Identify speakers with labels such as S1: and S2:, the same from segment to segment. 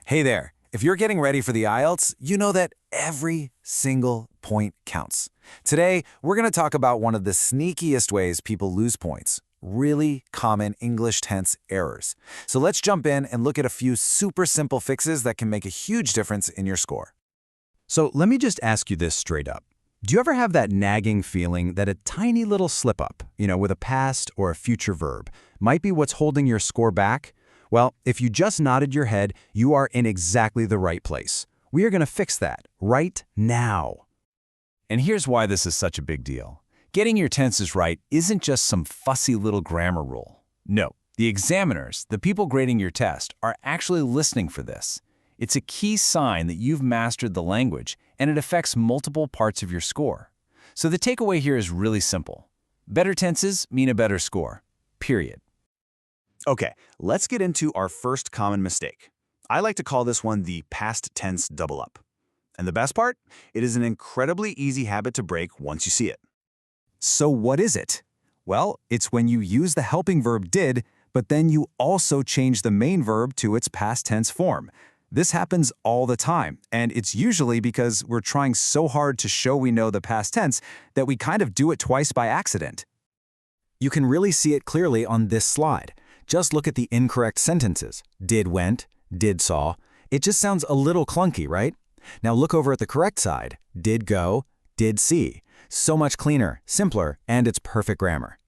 S1: Hey there. If you're getting ready for the IELTS, you know that every single point counts. Today, we're going to talk about one of the sneakiest ways people lose points, really common English tense errors. So let's jump in and look at a few super simple fixes that can make a huge difference in your score.
S2: So let me just ask you this straight up. Do you ever have that nagging feeling that a tiny little slip-up, with a past or a future verb, might be what's holding your score back? Well, if you just nodded your head, you are in exactly the right place. We are going to fix that right now.
S1: And here's why this is such a big deal. Getting your tenses right isn't just some fussy little grammar rule. No, the examiners, the people grading your test, are actually listening for this. It's a key sign that you've mastered the language, and it affects multiple parts of your score. So the takeaway here is really simple. Better tenses mean a better score, period.
S2: Okay, let's get into our first common mistake. I like to call this one the past tense double up. And the best part? It is an incredibly easy habit to break once you see it.
S1: So what is it? Well, it's when you use the helping verb did, but then you also change the main verb to its past tense form. This happens all the time, and it's usually because we're trying so hard to show we know the past tense that we kind of do it twice by accident. You can really see it clearly on this slide. Just look at the incorrect sentences. Did went, did saw. It just sounds a little clunky, right? Now look over at the correct side. Did go, did see. So much cleaner, simpler, and it's perfect grammar.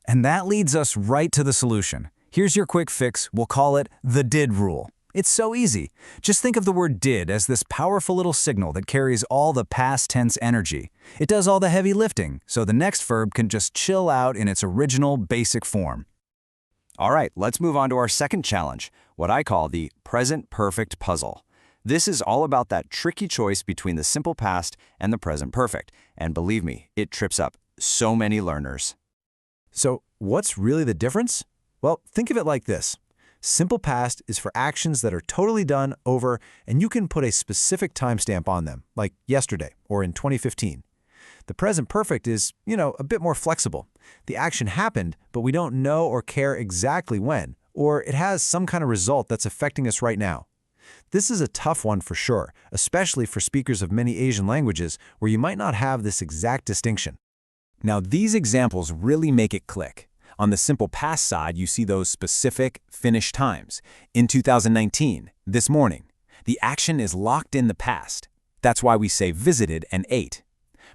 S1: And that leads us right to the solution. Here's your quick fix. We'll call it the did rule. It's so easy. Just think of the word did as this powerful little signal that carries all the past tense energy. It does all the heavy lifting, so the next verb can just chill out in its original basic form. All right, let's move on to our second challenge, what I call the present perfect puzzle. This is all about that tricky choice between the simple past and the present perfect. And believe me, it trips up so many learners. So what's really the difference? Well, think of it like this. Simple past is for actions that are totally done, over, and you can put a specific timestamp on them, like yesterday or in 2015. The present perfect is, a bit more flexible. The action happened, but we don't know or care exactly when, or it has some kind of result that's affecting us right now. This is a tough one for sure, especially for speakers of many Asian languages where you might not have this exact distinction. Now, these examples really make it click. On the simple past side, you see those specific, finished times. In 2019, this morning, the action is locked in the past. That's why we say visited and ate.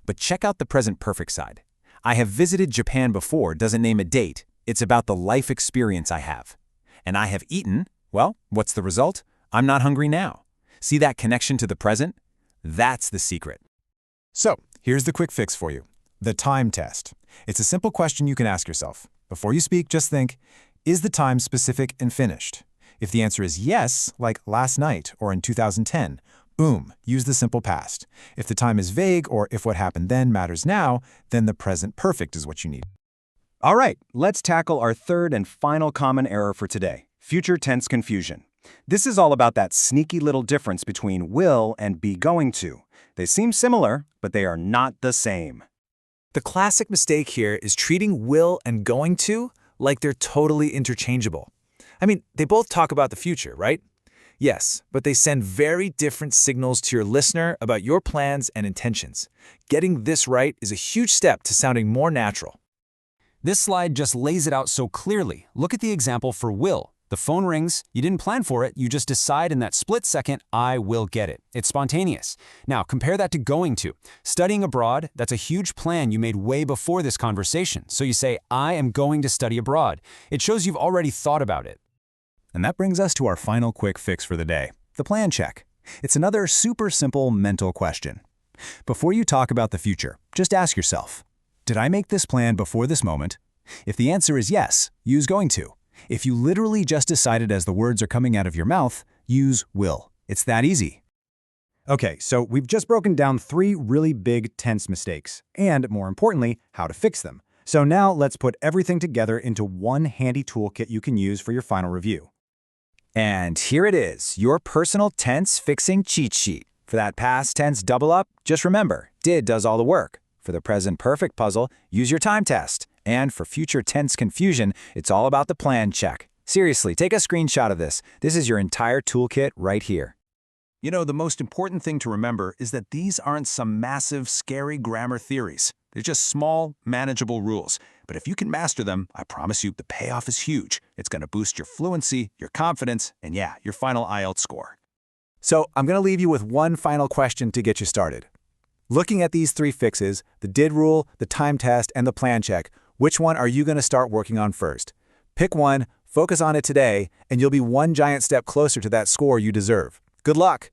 S1: But check out the present perfect side. I have visited Japan before doesn't name a date. It's about the life experience I have. And I have eaten, well, what's the result? I'm not hungry now. See that connection to the present? That's the secret. So, here's the quick fix for you. The time test. It's a simple question you can ask yourself. Before you speak, just think, is the time specific and finished? If the answer is yes, like last night or in 2010, boom, use the simple past. If the time is vague or if what happened then matters now, then the present perfect is what you need. All right, let's tackle our third and final common error for today, future tense confusion. This is all about that sneaky little difference between will and be going to. They seem similar, but they are not the same. The classic mistake here is treating will and going to like they're totally interchangeable. I mean, they both talk about the future, right? Yes, but they send very different signals to your listener about your plans and intentions. Getting this right is a huge step to sounding more natural. This slide just lays it out so clearly. Look at the example for will. The phone rings, you didn't plan for it, you just decide in that split second, I will get it. It's spontaneous. Now, compare that to going to. Studying abroad, that's a huge plan you made way before this conversation. So you say, I am going to study abroad. It shows you've already thought about it. And that brings us to our final quick fix for the day, the plan check. It's another super simple mental question. Before you talk about the future, just ask yourself, did I make this plan before this moment? If the answer is yes, use going to. If you literally just decided as the words are coming out of your mouth, use will. It's that easy. Okay, so we've just broken down 3 really big tense mistakes, and more importantly, how to fix them. So now let's put everything together into one handy toolkit you can use for your final review. And here it is, your personal tense fixing cheat sheet. For that past tense double up, just remember, did does all the work. For the present perfect puzzle, use your time test. And for future tense confusion, it's all about the plan check.
S2: Seriously, take a screenshot of this. This is your entire toolkit right here.
S1: You know, the most important thing to remember is that these aren't some massive, scary grammar theories. They're just small, manageable rules. But if you can master them, I promise you the payoff is huge. It's going to boost your fluency, your confidence, and yeah, your final IELTS score.
S2: So I'm going to leave you with one final question to get you started. Looking at these 3 fixes, the did rule, the time test, and the plan check, which one are you going to start working on first? Pick one, focus on it today, and you'll be one giant step closer to that score you deserve. Good luck!